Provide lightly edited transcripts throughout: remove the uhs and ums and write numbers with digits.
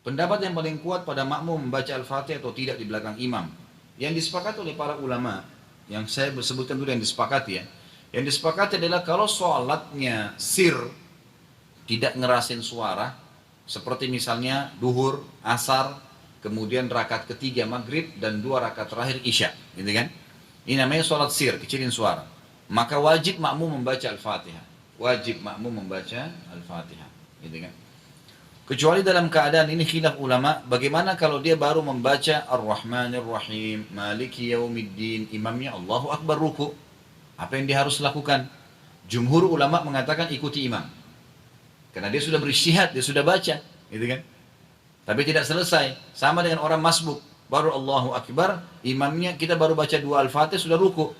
Pendapat yang paling kuat pada makmum membaca Al-Fatihah atau tidak di belakang imam. Yang disepakati oleh para ulama, yang saya sebutkan dulu yang disepakati ya. Yang disepakati adalah kalau sholatnya sir, tidak ngerasin suara, seperti misalnya duhur, asar, kemudian rakaat ketiga maghrib, dan 2 rakaat terakhir isya. Gitu kan? Ini namanya sholat sir, kecilin suara. Maka wajib makmum membaca Al-Fatihah. Wajib makmum membaca Al-Fatihah. Gitu kan? Kecuali dalam keadaan ini khilaf ulama, bagaimana kalau dia baru membaca Ar-Rahmanir Rahim, Maliki Yaumiddin, imamnya Allahu Akbar ruku. Apa yang dia harus lakukan? Jumhur ulama mengatakan ikuti imam. Karena dia sudah beristihad, dia sudah baca, gitu kan? Tapi tidak selesai, sama dengan orang masbuk, baru Allahu Akbar, imamnya kita baru baca 2 Al-Fatihah sudah ruku.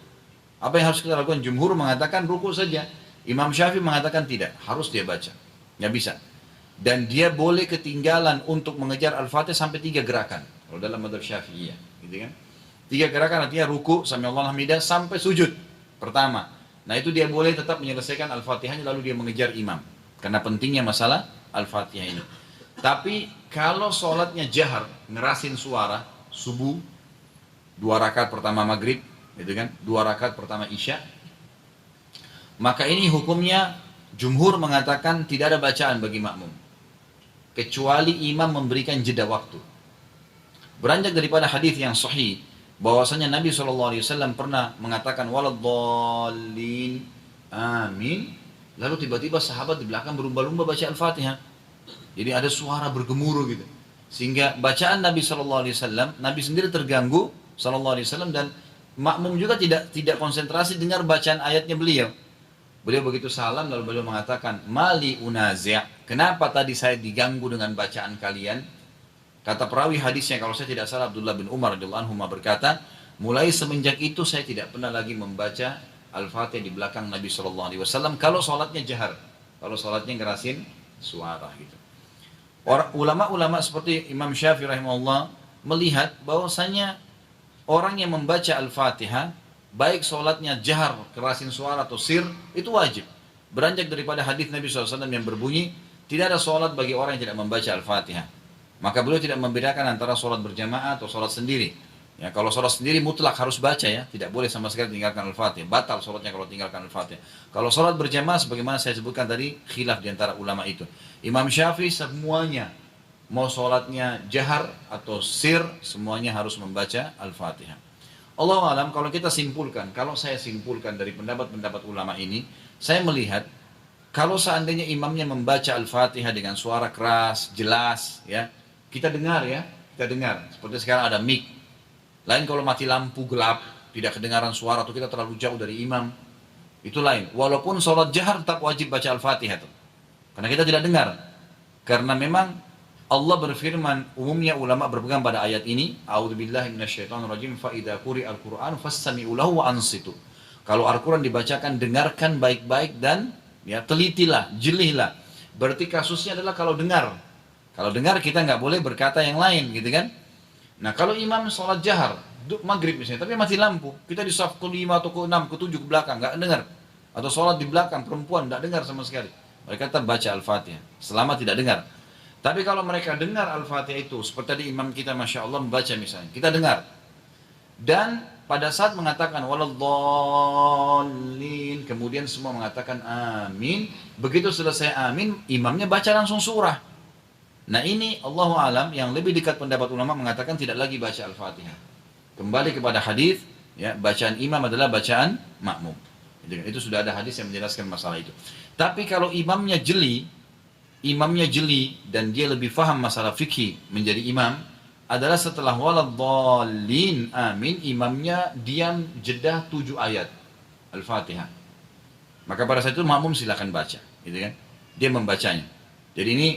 Apa yang harus kita lakukan? Jumhur mengatakan ruku saja. Imam Syafi'i mengatakan tidak, harus dia baca. Nggak bisa. Dan dia boleh ketinggalan untuk mengejar Al-Fatihah sampai 3 gerakan. Kalau dalam madzhab Syafi'iyah, gitu kan? 3 gerakan artinya ruku, sami Allahu hamidah, sampai sujud pertama. Nah itu dia boleh tetap menyelesaikan Al-Fatihahnya lalu dia mengejar imam. Karena pentingnya masalah Al-Fatihah ini. Tapi kalau sholatnya jahar, ngerasin suara, subuh, 2 rakaat pertama maghrib, gitu kan? 2 rakaat pertama isya, maka ini hukumnya jumhur mengatakan tidak ada bacaan bagi makmum. Kecuali imam memberikan jeda waktu. Beranjak daripada hadis yang sahih bahwasanya Nabi SAW pernah mengatakan waladdallin amin, lalu tiba-tiba sahabat di belakang berlumba-lumba baca Al-Fatihah. Jadi ada suara bergemuruh gitu. Sehingga bacaan Nabi SAW, Nabi sendiri terganggu SAW, dan makmum juga tidak konsentrasi dengar bacaan ayatnya beliau. Beliau begitu salam lalu beliau mengatakan, "Mali unazi', kenapa tadi saya diganggu dengan bacaan kalian?" Kata perawi hadisnya, kalau saya tidak salah Abdullah bin Umar radhiyallahu anhu berkata, "Mulai semenjak itu saya tidak pernah lagi membaca Al-Fatihah di belakang Nabi SAW kalau sholatnya jahar, kalau sholatnya ngerasin suara gitu." Ulama-ulama seperti Imam Syafi'i rahimahullah melihat bahwasanya orang yang membaca Al-Fatihah, baik sholatnya jahar, kerasin suara atau sir, itu wajib. Beranjak daripada hadis Nabi SAW yang berbunyi, tidak ada sholat bagi orang yang tidak membaca Al-Fatihah. Maka beliau tidak membedakan antara sholat berjamaah atau sholat sendiri. Ya, kalau sholat sendiri mutlak harus baca ya, tidak boleh sama sekali tinggalkan Al-Fatihah. Batal sholatnya kalau tinggalkan Al-Fatihah. Kalau sholat berjamaah, sebagaimana saya sebutkan tadi, khilaf di antara ulama itu. Imam Syafi'i semuanya, mau sholatnya jahar atau sir, semuanya harus membaca Al-Fatihah. Allah alam, kalau kita simpulkan, kalau saya simpulkan dari pendapat-pendapat ulama ini, saya melihat kalau seandainya imamnya membaca Al-Fatihah dengan suara keras, jelas, ya, kita dengar ya, kita dengar. Seperti sekarang ada mic. Lain kalau mati lampu gelap, tidak kedengaran suara atau kita terlalu jauh dari imam, itu lain. Walaupun sholat jahar tetap wajib baca Al-Fatihah tuh, karena kita tidak dengar. Karena memang Allah berfirman, umumnya ulama berpegang pada ayat ini, a'udzubillahi minasyaitonirrajim, fa idza quri'al Qur'an fastami'u lahu wa ansitu. Kalau Al-Qur'an dibacakan, dengarkan baik-baik dan ya telitilah, jelihlah. Berarti kasusnya adalah kalau dengar. Kalau dengar kita nggak boleh berkata yang lain, gitu kan? Nah, kalau imam sholat jahar, maghrib misalnya, tapi mati lampu, kita di saf ke-5 atau ke-6, ke-7 ke belakang, nggak dengar. Atau sholat di belakang, perempuan nggak dengar sama sekali. Mereka tetap baca Al-Fatihah, selama tidak dengar. Tapi kalau mereka dengar Al-Fatihah itu, seperti tadi imam kita Masya Allah membaca misalnya, kita dengar. Dan pada saat mengatakan waladdallin, kemudian semua mengatakan amin. Begitu selesai amin, imamnya baca langsung surah. Nah ini Allahu alam, yang lebih dekat pendapat ulama mengatakan tidak lagi baca Al-Fatihah. Kembali kepada hadis, ya, bacaan imam adalah bacaan makmum. Itu sudah ada hadis yang menjelaskan masalah itu. Tapi kalau imamnya jeli dan dia lebih faham masalah fikih menjadi imam, adalah setelah waladdallin amin, imamnya diam jeda 7 ayat Al-Fatihah. Maka pada saat itu makmum silakan baca, gitu kan? Dia membacanya. Jadi ini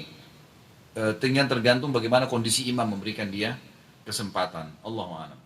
tinggal tergantung bagaimana kondisi imam memberikan dia kesempatan. Allahu a'lam.